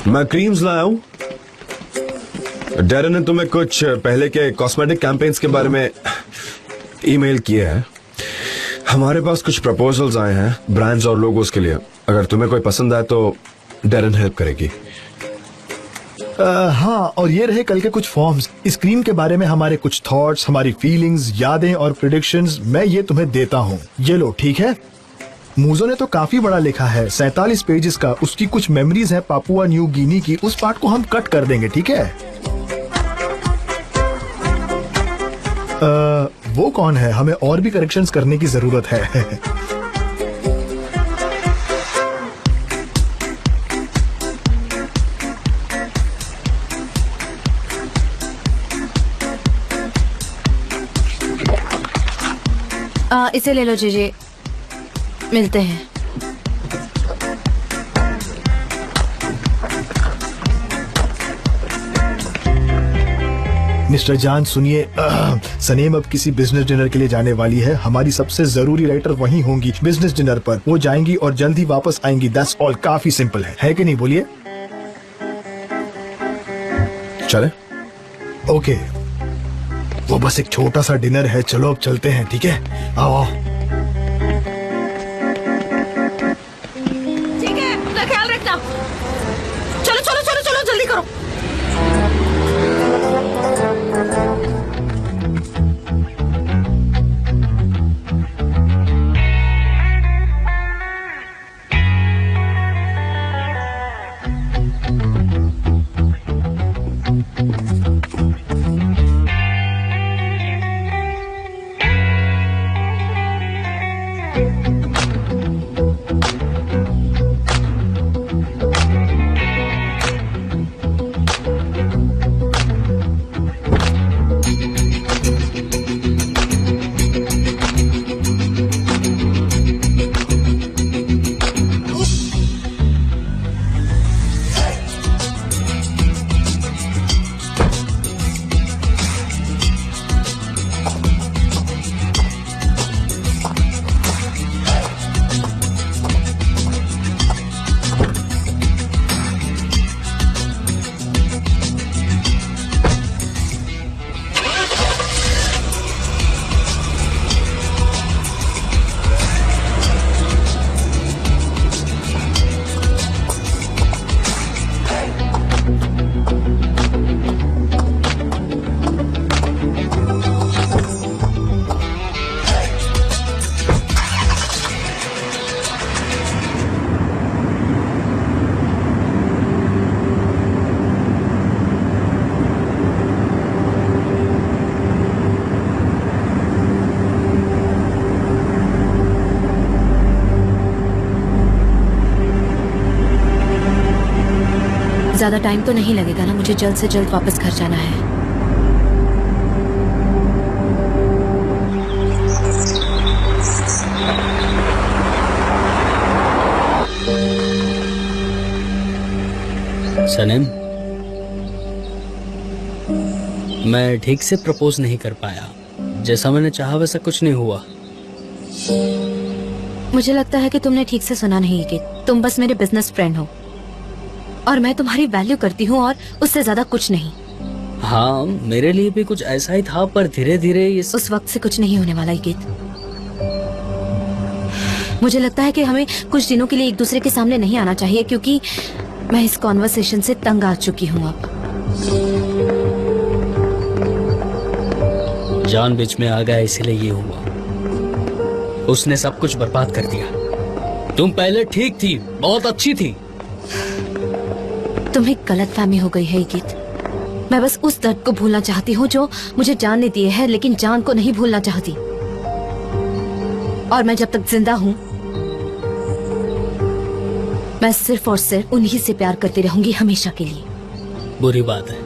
मैं क्रीम्स लाया हूँ। डैरन ने तुम्हें कुछ पहले के कॉस्मेटिक कैंपेन्स के बारे में ईमेल किया है। हमारे पास कुछ प्रपोजल्स आए हैं ब्रांड्स और लोगोस के लिए। अगर तुम्हें कोई पसंद आए तो डैरन हेल्प करेगी। हाँ, और ये रहे कल के कुछ फॉर्म्स। इस क्रीम के बारे में हमारे कुछ थॉट्स, हमारी फीलिंग्स, यादें और प्रेडिक्शंस मैं ये तुम्हें देता हूँ। ये लो, ठीक है? मूजो ने तो काफी बड़ा लिखा है, 47 पेजेस का। उसकी कुछ मेमोरीज है पापुआ न्यू गिनी की, उस पार्ट को हम कट कर देंगे, ठीक है? वो कौन है? हमें और भी करेक्शंस करने की जरूरत है। इसे ले लो जीजी, मिलते हैं। मिस्टर जान सुनिए, सनेम अब किसी बिजनेस डिनर के लिए जाने वाली है। हमारी सबसे जरूरी राइटर वहीं होंगी बिजनेस डिनर पर। वो जाएंगी और जल्द ही वापस आएंगी। That's all. काफी सिंपल है कि नहीं? बोलिए। चले? ओके, वो बस एक छोटा सा डिनर है। चलो अब चलते हैं, ठीक है? आओ। ठीक है, अपना ख्याल रखना। चलो चलो चलो चलो, जल्दी करो। ज्यादा टाइम तो नहीं लगेगा ना? मुझे जल्द से जल्द वापस घर जाना है। सनम, मैं ठीक से प्रपोज नहीं कर पाया। जैसा मैंने चाहा वैसा कुछ नहीं हुआ। मुझे लगता है कि तुमने ठीक से सुना नहीं कि तुम बस मेरे बिजनेस फ्रेंड हो और मैं तुम्हारी वैल्यू करती हूँ और उससे ज्यादा कुछ नहीं। हाँ, मेरे लिए भी कुछ ऐसा ही था, पर धीरे धीरे ये उस वक्त से कुछ नहीं होने वाला ये गीत। मुझे लगता है कि हमें कुछ दिनों के लिए एक दूसरे के सामने नहीं आना चाहिए, क्योंकि मैं इस कॉन्वर्सेशन से तंग आ चुकी हूँ अब। जान बीच में आ गया, इसीलिए ये हुआ। उसने सब कुछ बर्बाद कर दिया। तुम पहले ठीक थी, बहुत अच्छी थी। तुम्हें गलतफहमी हो गई है ये गीत। मैं बस उस दर्द को भूलना चाहती हूँ जो मुझे जान ने दिए है, लेकिन जान को नहीं भूलना चाहती। और मैं जब तक जिंदा हूँ मैं सिर्फ और सिर्फ उन्हीं से प्यार करती रहूंगी, हमेशा के लिए। बुरी बात है,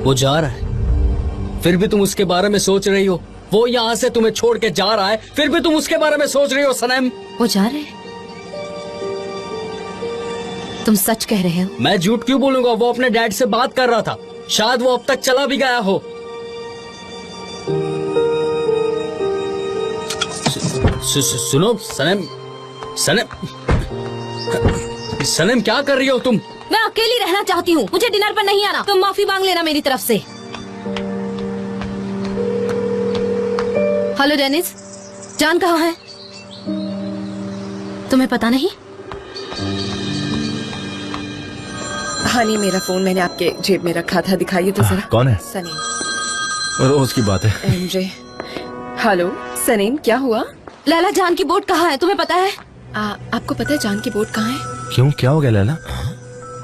वो जा रहा है, फिर भी तुम उसके बारे में सोच रही हो। वो यहाँ से तुम्हें छोड़ के जा रहा है, फिर भी तुम उसके बारे में सोच रही हो। सनम, वो जा रहे हैं? तुम सच कह रहे हो? मैं झूठ क्यों बोलूंगा? वो अपने डैड से बात कर रहा था, शायद वो अब तक चला भी गया हो। सुनो सनम, सनम क्या कर रही हो तुम? मैं अकेली रहना चाहती हूँ, मुझे डिनर पर नहीं आना। तुम माफी मांग लेना मेरी तरफ से। हेलो डेनिस, जान कहाँ है? तुम्हें पता नहीं? हनी, मेरा फोन मैंने आपके जेब में रखा था, दिखाइए तो जरा। कौन है? सनीम। रोज की बात है। एमजे। हेलो सनीम, क्या हुआ? लैला, जान की बोट कहाँ है तुम्हें पता है? आपको पता है जान की बोट कहाँ है? क्यों, क्या हो गया लैला?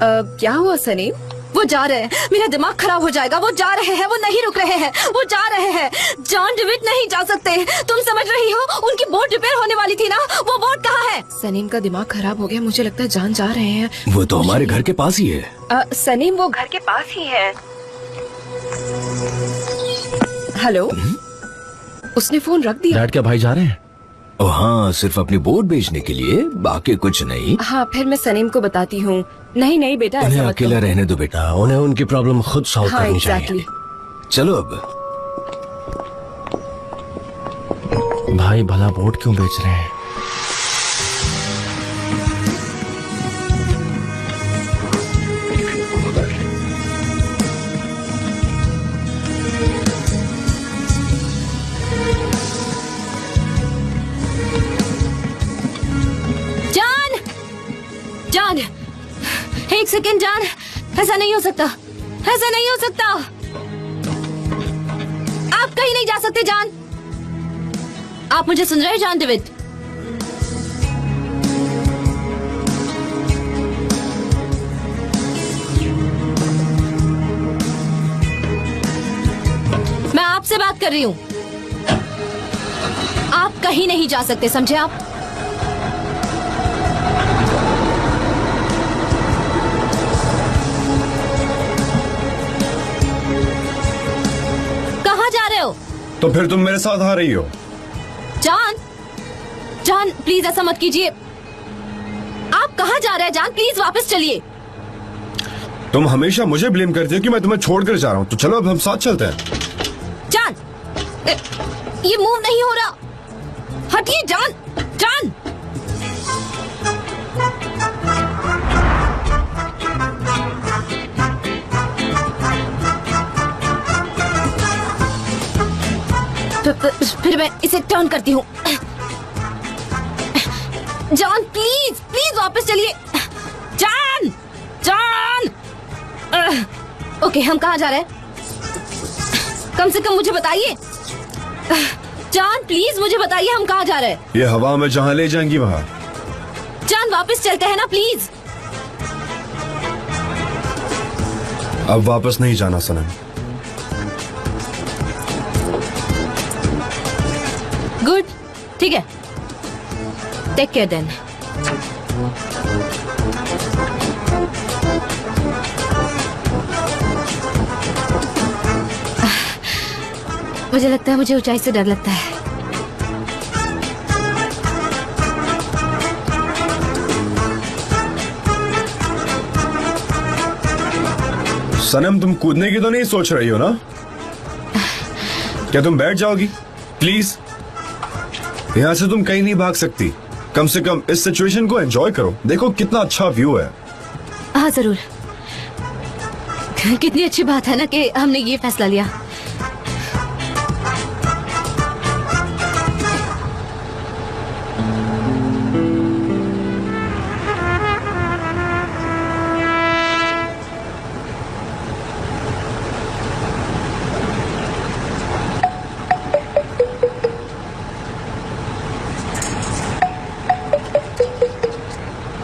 क्या हुआ सनीम? वो जा रहे हैं, मेरा दिमाग खराब हो जाएगा। वो जा रहे हैं, वो नहीं रुक रहे हैं, वो जा रहे हैं। जॉन डेविड नहीं जा सकते, तुम समझ रही हो? उनकी बोट रिपेयर होने वाली थी ना, वो बोट कहाँ है? सनीम का दिमाग खराब हो गया, मुझे लगता है जान जा रहे हैं। वो तो हमारे घर के पास ही है। सनीम वो घर के पास ही है। हेलो, उसने फोन रख दिया। डैड क्या भाई जा रहे हैं? ओह हाँ, सिर्फ अपनी बोट बेचने के लिए, बाकी कुछ नहीं। हाँ, फिर मैं सनीम को बताती हूँ। नहीं नहीं बेटा, उन्हें ऐसा मत अकेला करो। रहने दो बेटा, उन्हें उनकी प्रॉब्लम खुद सॉल्व हाँ, करनी एग्जैक्टली। चाहिए। चलो अब। भाई भला बोट क्यों बेच रहे हैं? जान, एक सेकेंड जान, ऐसा नहीं हो सकता, ऐसा नहीं हो सकता। आप कहीं नहीं जा सकते जान। आप मुझे सुन रहे हैं जॉन डेविड? मैं आपसे बात कर रही हूँ। आप कहीं नहीं जा सकते, समझे आप? तो फिर तुम मेरे साथ आ रही हो? जान, जान प्लीज ऐसा मत कीजिए। आप कहाँ जा रहे हैं जान? प्लीज वापस चलिए। तुम हमेशा मुझे ब्लेम करती हो कि मैं तुम्हें छोड़कर जा रहा हूँ, तो चलो अब हम साथ चलते हैं। जान, ये मूव नहीं हो रहा, हटिए जान, जान। फिर मैं इसे टर्न करती हूँ। जान प्लीज प्लीज वापस चलिए। जान, जान। ओके, हम कहाँ जा रहे हैं? कम से कम मुझे बताइए। जान प्लीज मुझे बताइए, हम कहाँ जा रहे हैं? ये हवा में जहाँ ले जाएंगी वहाँ। जान वापस चलते हैं ना प्लीज। अब वापस नहीं जाना सनम। गुड, ठीक है, टेक केयर देन। मुझे लगता है मुझे ऊंचाई से डर लगता है। सनम, तुम कूदने की तो नहीं सोच रही हो ना? क्या तुम बैठ जाओगी? प्लीज, यहाँ से तुम कहीं नहीं भाग सकती। कम से कम इस सिचुएशन को एंजॉय करो। देखो कितना अच्छा व्यू है। हाँ जरूर। कितनी अच्छी बात है ना कि हमने ये फैसला लिया।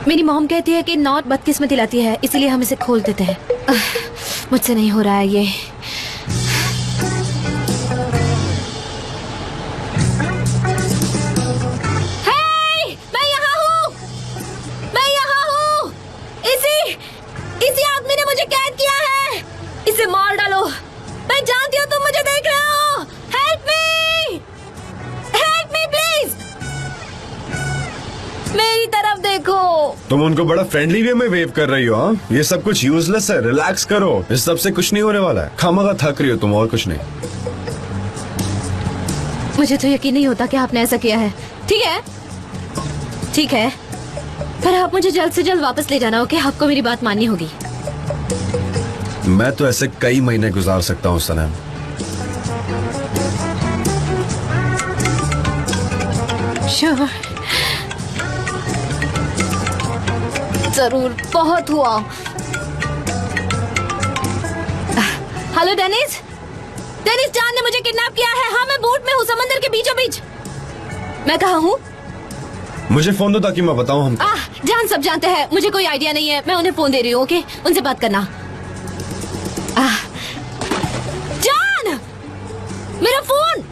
मेरी मॉम कहती है कि नॉट बदकिस्मती लाती है, इसीलिए हम इसे खोल देते हैं। मुझसे नहीं हो रहा है ये। हे, मैं यहाँ हूँ, मैं यहाँ हूँ। इसी आदमी ने मुझे कैद किया है। इसे मार डालो। मैं जानती हूँ तुम मुझे देख रहे हो। Help me please. मेरी तरफ देखो। तुम उनको बड़ा फ्रेंडली वे में वेव कर रही हो। हाँ, ये सब कुछ यूजलेस है। रिलैक्स करो, इस सब से कुछ नहीं होने वाला है। खामखा थक रही हो तुम, और कुछ नहीं। मुझे तो यकीन नहीं होता कि आपने ऐसा किया है। ठीक है, पर आप मुझे जल्द से जल्द वापस ले जाना। ओके, आपको मेरी बात माननी होगी। मैं तो ऐसे कई महीने गुजार सकता हूँ सनम। श्योर, जरूर। बहुत हुआ। Hello Dennis. जान ने मुझे किडनैप किया है। हाँ, मैं बोट में हूँ, समंदर के बीचों बीच। मैं कहाँ हूँ? मुझे फोन दो ताकि मैं बताऊँ हम। जान सब जानते हैं, मुझे कोई आइडिया नहीं है। मैं उन्हें फोन दे रही हूँ। ओके, उनसे बात करना। जान, मेरा फोन।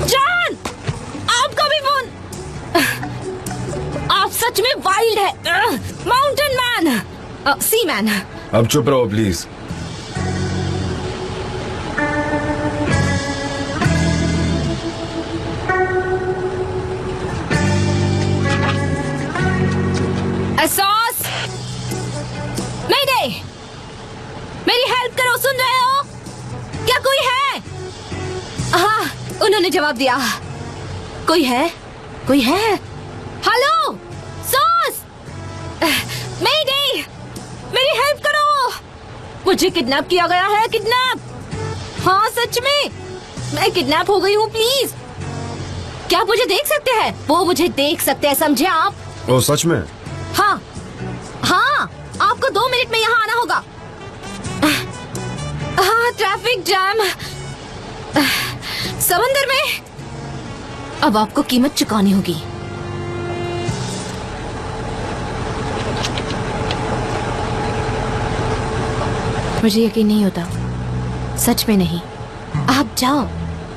जान, आपका भी फोन। आप सच में वाइल्ड है। माउंटेन मैन, सी मैन। अब चुप रहो प्लीज। एहसास, मेरी हेल्प करो। सुन रहे हो? क्या कोई है? हाँ, उन्होंने जवाब दिया। कोई है? हेलो सॉस, मेरी हेल्प करो। मुझे किडनैप किया गया है। किडनैप? हाँ, सच में मैं किडनैप हो गई हूँ। प्लीज, क्या आप मुझे देख सकते हैं? वो मुझे देख सकते हैं, समझे आप? ओ सच में? हाँ, आपको 2 मिनट में यहाँ आना होगा। हाँ, ट्रैफिक जैम समंदर में। अब आपको कीमत चुकानी होगी। मुझे यकीन नहीं होता, सच में नहीं। आप जाओ,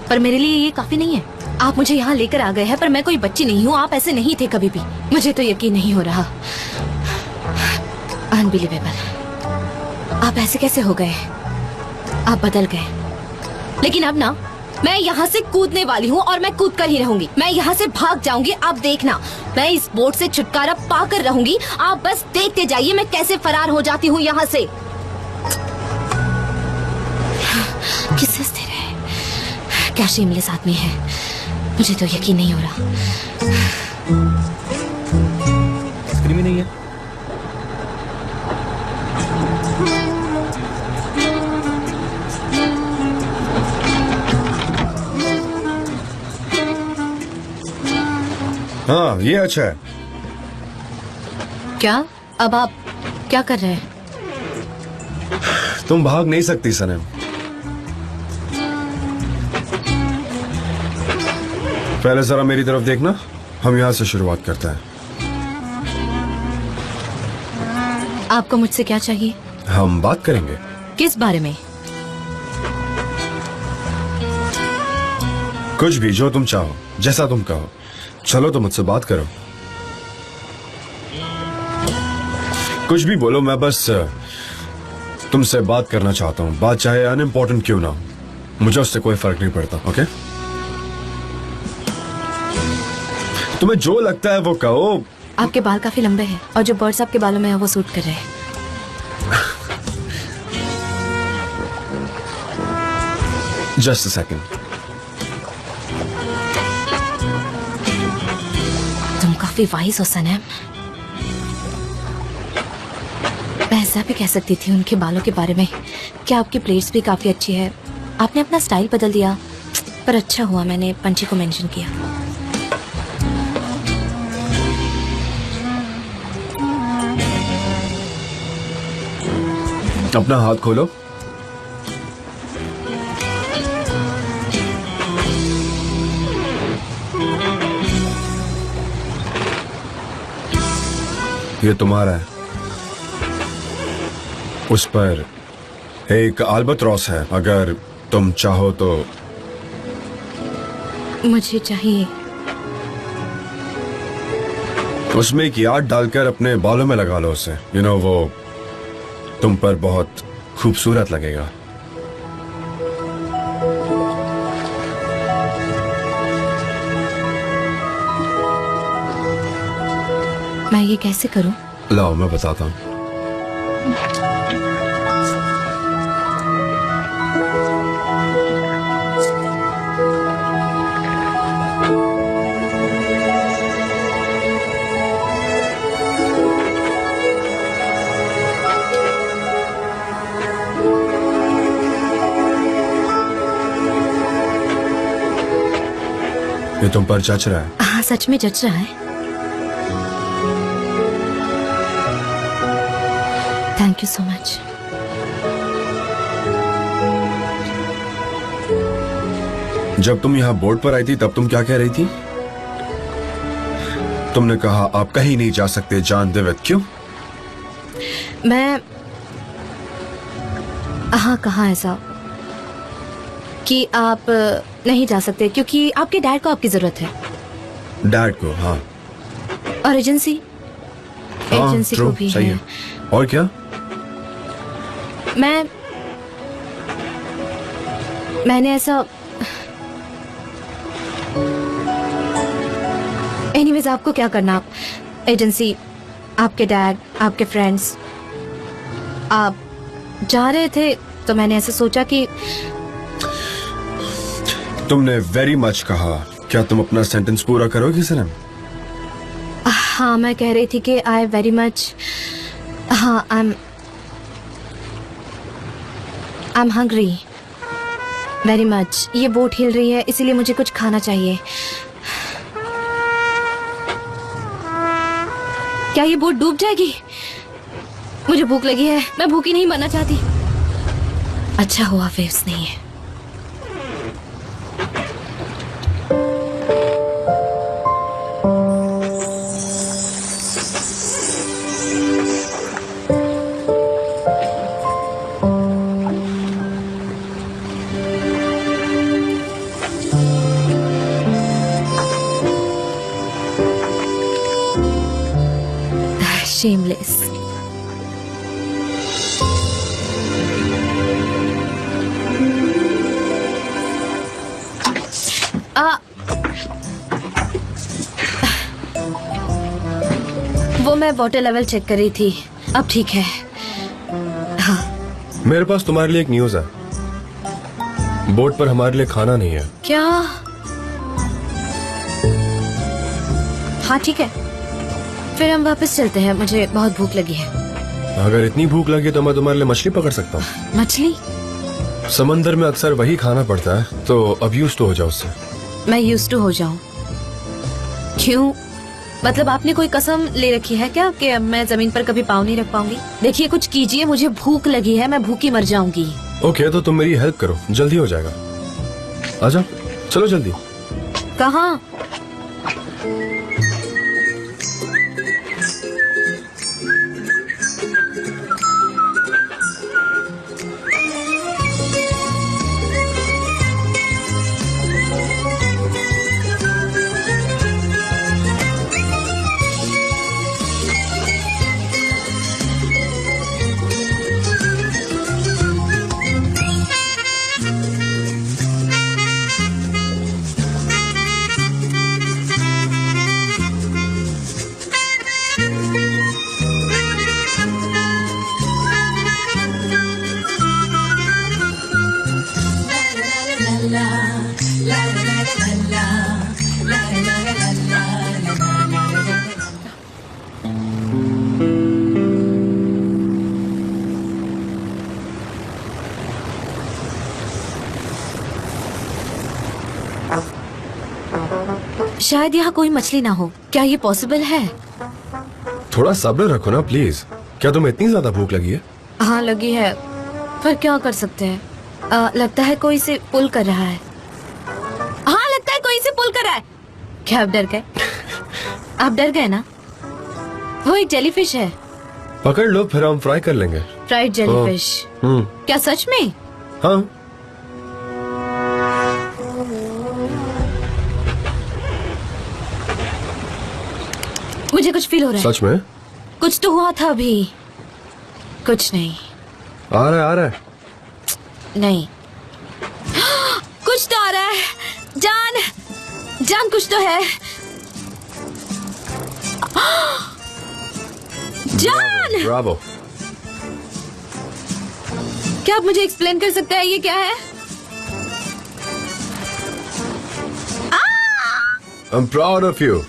पर मेरे लिए ये काफी नहीं है। आप मुझे यहाँ लेकर आ गए हैं, पर मैं कोई बच्ची नहीं हूँ। आप ऐसे नहीं थे कभी भी। मुझे तो यकीन नहीं हो रहा। अनबिलीवेबल। आप ऐसे कैसे हो गए? आप बदल गए। लेकिन अब ना, मैं यहाँ से कूदने वाली हूँ और मैं कूद कर ही रहूंगी। मैं यहाँ से भाग जाऊंगी। आप देखना, मैं इस बोट से छुटकारा पाकर रहूंगी। आप बस देखते जाइए मैं कैसे फरार हो जाती हूँ यहाँ से। किससे स्थिर है? क्या शेमलेस आदमी है। मुझे तो यकीन नहीं हो रहा। स्क्रीन में नहीं है। हाँ, ये अच्छा है। क्या? अब आप क्या कर रहे हैं? तुम भाग नहीं सकती सनम। पहले जरा मेरी तरफ देखना। हम यहाँ से शुरुआत करते हैं। आपको मुझसे क्या चाहिए? हम बात करेंगे। किस बारे में? कुछ भी, जो तुम चाहो, जैसा तुम कहो। चलो तो मुझसे बात करो। कुछ भी बोलो, मैं बस तुमसे बात करना चाहता हूँ। बात चाहे अनइम्पोर्टेंट क्यों ना हो, मुझे उससे कोई फर्क नहीं पड़ता। ओके? तुम्हें जो लगता है वो कहो। आपके बाल काफी लंबे हैं और जो बर्ड्स आपके बालों में है वो सूट कर रहे हैं। Just a second. तुम काफी वाइज हो सनम। मैं ऐसा भी कह सकती थी उनके बालों के बारे में कि आपकी प्लेट्स भी काफी अच्छी है। आपने अपना स्टाइल बदल दिया, पर अच्छा हुआ मैंने पंची को मेंशन किया। अपना हाथ खोलो। ये तुम्हारा है। उस पर एक अल्बाट्रॉस है, अगर तुम चाहो तो। मुझे चाहिए। उसमें एक याद डालकर अपने बालों में लगा लो उसे। यू नो, वो तुम पर बहुत खूबसूरत लगेगा। मैं ये कैसे करूं? लाओ मैं बताता हूँ। ये तुम पर जच रहा है। हाँ, सच में जच रहा है। Thank you so much. जब तुम यहाँ बोर्ड पर आई थी तब तुम क्या कह रही थी? तुमने कहा आप कहीं नहीं जा सकते जान देवित। क्यों? मैं हाँ कहा ऐसा कि आप नहीं जा सकते क्योंकि आपके डैड को आपकी जरूरत है। डैड को? हाँ। और एजेंसी हाँ, को true, भी सही है। है। और क्या? मैंने ऐसा एनीवेज, आपको क्या करना? एजेंसी, आपके डैड, आपके फ्रेंड्स, आप जा रहे थे तो मैंने ऐसा सोचा कि तुमने वेरी मच कहा। क्या तुम अपना सेंटेंस पूरा करोगी सनम? हाँ, मैं कह रही थी कि आई वेरी मच, हाँ, I am hungry very much. ये बोट हिल रही है इसीलिए मुझे कुछ खाना चाहिए। क्या ये बोट डूब जाएगी? मुझे भूख लगी है, मैं भूखी नहीं मरना चाहती। अच्छा हुआ वेव्स नहीं है। Shameless. वो मैं वाटर लेवल चेक कर रही थी, अब ठीक है। हाँ। मेरे पास तुम्हारे लिए एक न्यूज़ है। बोट पर हमारे लिए खाना नहीं है। क्या? हाँ ठीक है, फिर हम वापस चलते हैं, मुझे बहुत भूख लगी है। अगर इतनी भूख लगी तो मैं तुम्हारे लिए मछली पकड़ सकता हूँ। मछली? समंदर में अक्सर वही खाना पड़ता है, तो अब यूज्ड टू हो जाओ उससे। मैं यूज्ड टू हो जाऊं? क्यों? मतलब आपने कोई कसम ले रखी है क्या कि मैं जमीन पर कभी पाँव नहीं रख पाऊंगी? देखिए कुछ कीजिए, मुझे भूख लगी है, मैं भूखी मर जाऊंगी। ओके, तो तुम मेरी हेल्प करो, जल्दी हो जाएगा। आजा, चलो जल्दी। कहाँ? शायद यहाँ कोई मछली ना हो। क्या ये पॉसिबल है? थोड़ा सब्र रखो ना प्लीज। क्या तुम्हें इतनी ज्यादा भूख लगी है? हाँ लगी है, पर क्या कर सकते हैं। लगता है कोई इसे पुल कर रहा है। हाँ लगता है कोई इसे पुल कर रहा है। क्या आप डर गए? आप डर गए ना? वो एक जेलीफिश है। पकड़ लो, फिर हम फ्राई कर लेंगे। Fried jellyfish? क्या सच में? हाँ। मुझे कुछ फील हो रहा है। सच में? कुछ तो हुआ था अभी। कुछ नहीं। आ रहा है, आ रहा है। नहीं। कुछ तो आ रहा है। जान, जान कुछ तो है। जान! ब्रावो। क्या आप मुझे एक्सप्लेन कर सकते हैं ये क्या है? I'm proud of you.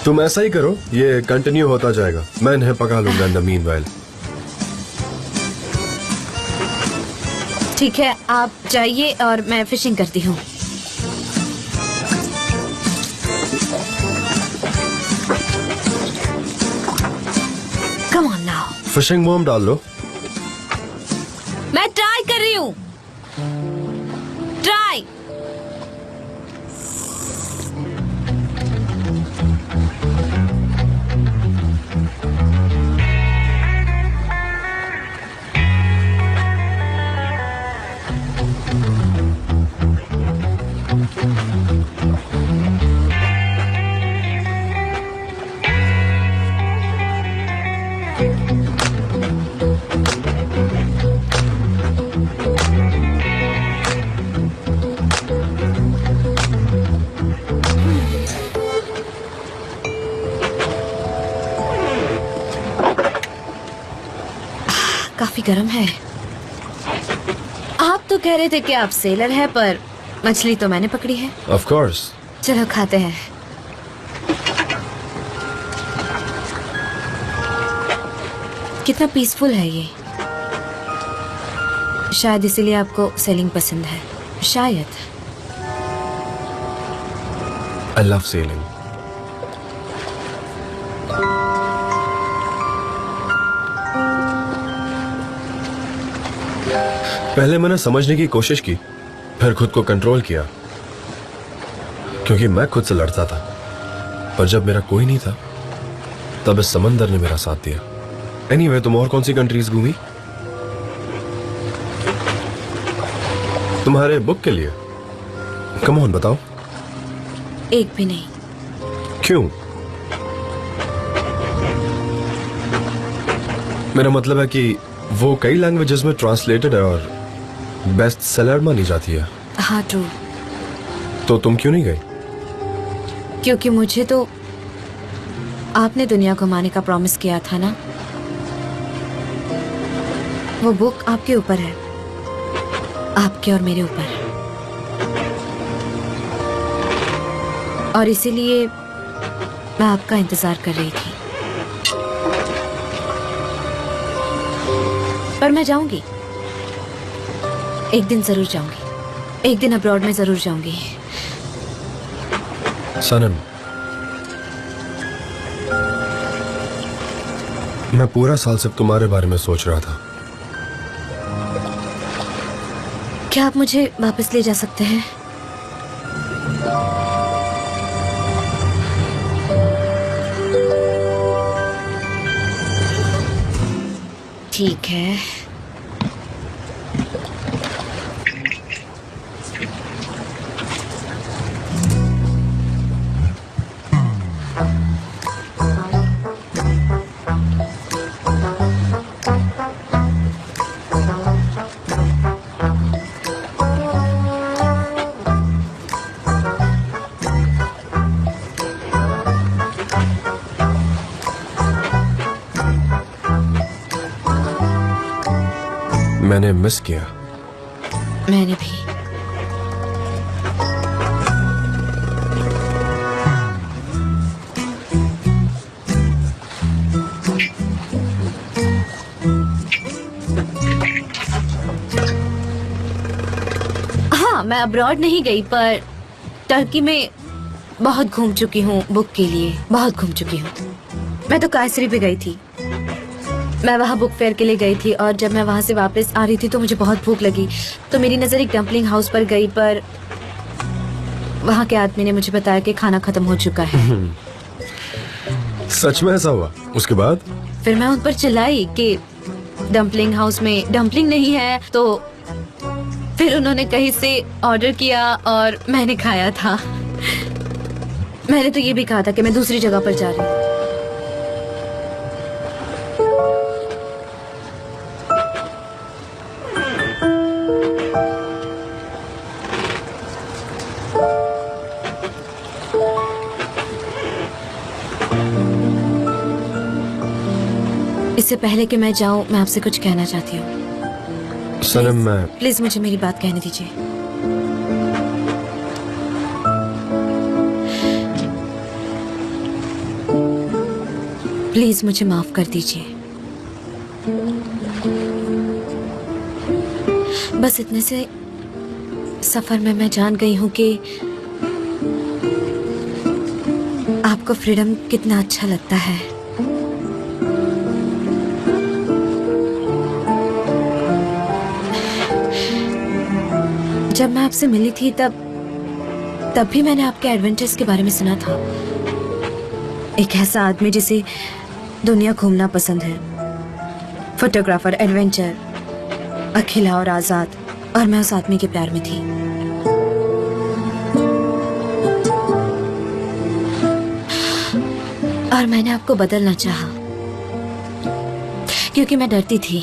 तुम ऐसा ही करो, ये कंटिन्यू होता जाएगा। मैं इन्हें पका लूंगा in the meanwhile. ठीक है, आप जाइए और मैं फिशिंग करती हूँ। Come on now. फिशिंग मोम डाल लो। मैं ट्राई कर रही हूँ। ट्राई। काफी गर्म है। आप तो कह रहे थे कि आप सेलर हैं, पर मछली तो मैंने पकड़ी है। Of course. चलो खाते हैं। कितना पीसफुल है ये। शायद इसीलिए आपको सेलिंग पसंद है। शायद। I love sailing. पहले मैंने समझने की कोशिश की, फिर खुद को कंट्रोल किया, क्योंकि मैं खुद से लड़ता था। पर जब मेरा कोई नहीं था, तब इस समंदर ने मेरा साथ दिया। एनीवे, तुम और कौन सी कंट्रीज घूमी? तुम्हारे बुक के लिए? कम ऑन बताओ। एक भी नहीं। क्यों? मेरा मतलब है कि वो कई लैंग्वेजेस में ट्रांसलेटेड है और बेस्ट सेलर मानी जाती है। हाँ ट्रू। तो तुम क्यों नहीं गई? क्योंकि मुझे तो आपने दुनिया घुमाने का प्रॉमिस किया था ना। वो बुक आपके ऊपर है, आपके और मेरे ऊपर। और इसीलिए मैं आपका इंतजार कर रही थी। पर मैं जाऊंगी, एक दिन जरूर जाऊंगी। एक दिन अब्रॉड में जरूर जाऊंगी। सनम, मैं पूरा साल सिर्फ तुम्हारे बारे में सोच रहा था। क्या आप मुझे वापस ले जा सकते हैं? ठीक है। मैंने मिस किया। मैंने भी। हाँ, मैं अब्रॉड नहीं गई पर टर्की में बहुत घूम चुकी हूँ बुक के लिए, बहुत घूम चुकी हूँ। मैं तो कायसरी भी गई थी। मैं वहाँ बुक फेयर के लिए गई थी और जब मैं वहाँ से वापस आ रही थी तो मुझे बहुत भूख लगी, तो मेरी नजर एक डम्पलिंग हाउस पर गई, पर वहाँ के आदमी ने मुझे बताया कि खाना खत्म हो चुका है। सच में ऐसा हुआ? उसके बाद? फिर मैं उन पर चिल्लाई कि डम्पलिंग हाउस में डम्पलिंग नहीं है, तो फिर उन्होंने कहीं से ऑर्डर किया और मैंने खाया था। मैंने तो ये भी कहा था कि मैं दूसरी जगह पर जा रही हूँ। इससे पहले कि मैं जाऊं, मैं आपसे कुछ कहना चाहती हूँ। सनम, मैं प्लीज मुझे मेरी बात कहने दीजिए। प्लीज मुझे माफ कर दीजिए। बस इतने से सफर में मैं जान गई हूँ कि आपको फ्रीडम कितना अच्छा लगता है। जब मैं आपसे मिली थी तब भी मैंने आपके एडवेंचर्स के बारे में सुना था। एक ऐसा आदमी जिसे दुनिया घूमना पसंद है, फोटोग्राफर, एडवेंचर, अकेला और आजाद, और मैं उस आदमी के प्यार में थी। और मैंने आपको बदलना चाहा क्योंकि मैं डरती थी।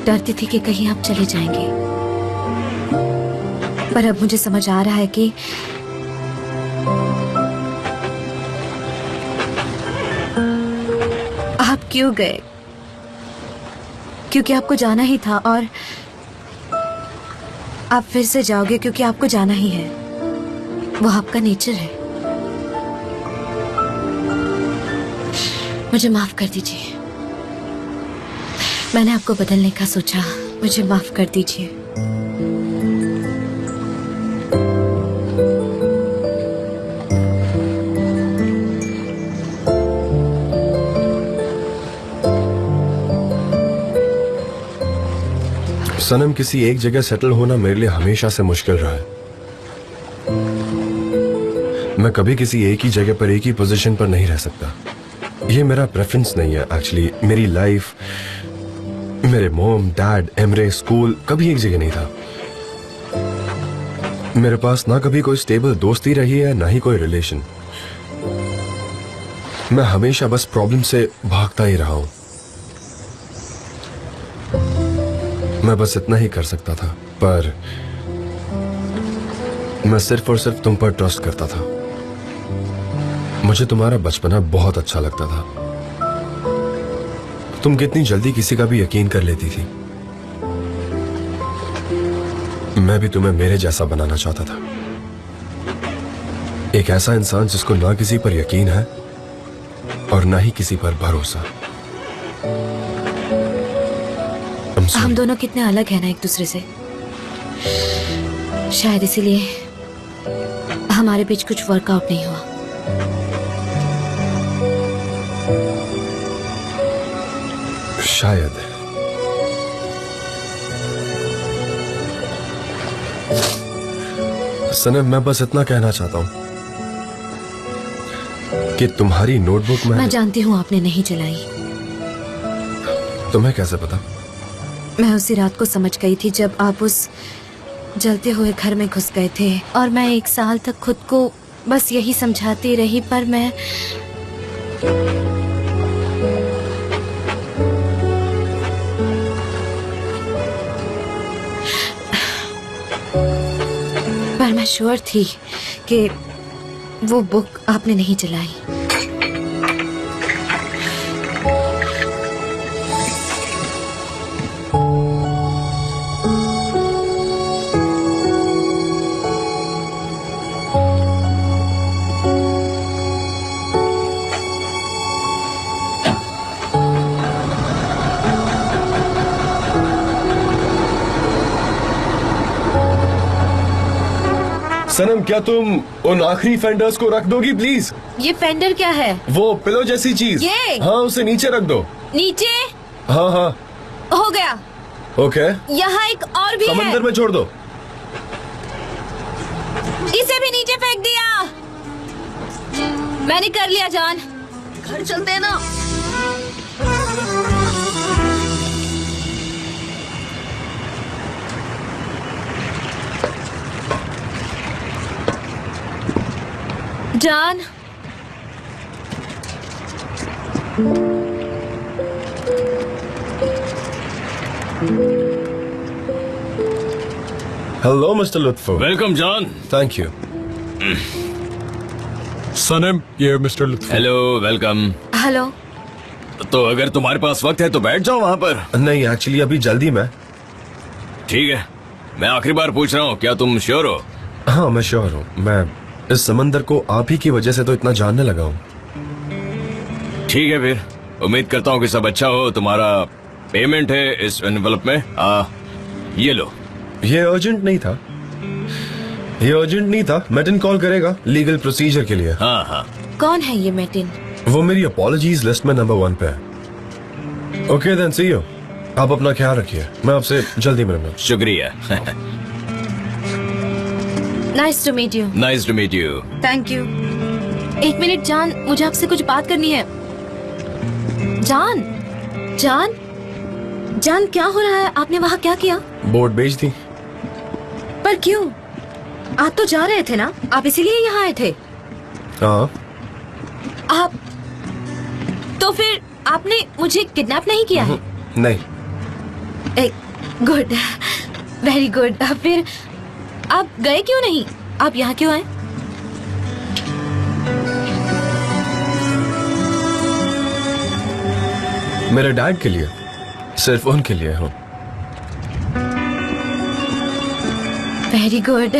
डरती थी कि कहीं आप चले जाएंगे, पर अब मुझे समझ आ रहा है कि आप क्यों गए, क्योंकि आपको जाना ही था, और आप फिर से जाओगे क्योंकि आपको जाना ही है। वो आपका नेचर है। मुझे माफ कर दीजिए, मैंने आपको बदलने का सोचा। मुझे माफ कर दीजिए। सनम, किसी एक जगह सेटल होना मेरे लिए हमेशा से मुश्किल रहा है। मैं कभी किसी एक ही जगह पर, एक ही पोजीशन पर नहीं रह सकता। ये मेरा प्रेफरेंस नहीं है एक्चुअली। मेरी लाइफ, मेरे मॉम, डैड, एमरे, स्कूल कभी एक जगह नहीं था। मेरे पास ना कभी कोई स्टेबल दोस्ती रही है, ना ही कोई रिलेशन। मैं हमेशा बस प्रॉब्लम से भागता ही रहा हूं। मैं बस इतना ही कर सकता था, पर मैं सिर्फ और सिर्फ तुम पर ट्रस्ट करता था। मुझे तुम्हारा बचपना बहुत अच्छा लगता था। तुम कितनी जल्दी किसी का भी यकीन कर लेती थी। मैं भी तुम्हें मेरे जैसा बनाना चाहता था, एक ऐसा इंसान जिसको ना किसी पर यकीन है और ना ही किसी पर भरोसा। हम दोनों कितने अलग हैं ना एक दूसरे से। शायद इसीलिए हमारे बीच कुछ वर्कआउट नहीं हुआ। शायद। सनम, मैं बस इतना कहना चाहता हूं कि तुम्हारी नोटबुक में। मैं जानती हूँ आपने नहीं जलाई। तुम्हें कैसे पता? मैं उसी रात को समझ गई थी जब आप उस जलते हुए घर में घुस गए थे, और मैं 1 साल तक खुद को बस यही समझाती रही, पर मैं श्योर थी कि वो बुक आपने नहीं जलाई। सनम, क्या तुम उन आखिरी फेंडर्स को रख दोगी प्लीज? ये फेंडर क्या है? वो पिलो जैसी चीज। ये? हाँ, उसे नीचे रख दो। नीचे? हाँ हाँ। हो गया। ओके। यहाँ एक और भी है। समंदर में छोड़ दो। इसे भी नीचे फेंक दिया। मैंने कर लिया जान। घर चलते हैं ना। जान, hello mister Lutfo. Welcome John. Thank you. सनम, ये mister Lutfo. Hello, welcome. Hello. तो अगर तुम्हारे पास वक्त है तो बैठ जाओ वहाँ पर। नहीं, एक्चुअली अभी जल्दी में। ठीक है, मैं आखिरी बार पूछ रहा हूँ, क्या तुम श्योर हो? हाँ, मैं श्योर हूँ। मैं इस समंदर को आप ही की वजह से तो इतना जानने लगा हूँ। ठीक है, फिर उम्मीद करता हूँ कि सब अच्छा हो। तुम्हारा पेमेंट है इस एनवेलप में। ये लो। ये अर्जेंट नहीं था। ये अर्जेंट नहीं था। मेटिन कॉल करेगा लीगल प्रोसीजर के लिए। हाँ हाँ। कौन है ये मेटिन? वो मेरी अपॉलॉजीज लिस्ट में नंबर 1 पे है। Okay then, see you. आप अपना ख्याल रखिए। मैं आपसे जल्दी मिलूंगा। शुक्रिया। Nice to meet you. Nice to meet you. Thank you. एक मिनट जान, मुझे आपसे कुछ बात करनी है। जान, जान, जान, क्या हो रहा है? आपने वहाँ क्या किया? बोट बेच दी। पर क्यों? आप तो जा रहे थे ना? आप इसीलिए यहाँ आए थे? हाँ। आप तो फिर आपने मुझे किडनैप नहीं किया है? नहीं। Good, very good. फिर आप गए क्यों नहीं? आप यहाँ क्यों आए? मेरे डैड के लिए, सिर्फ उनके लिए हूँ। Very good.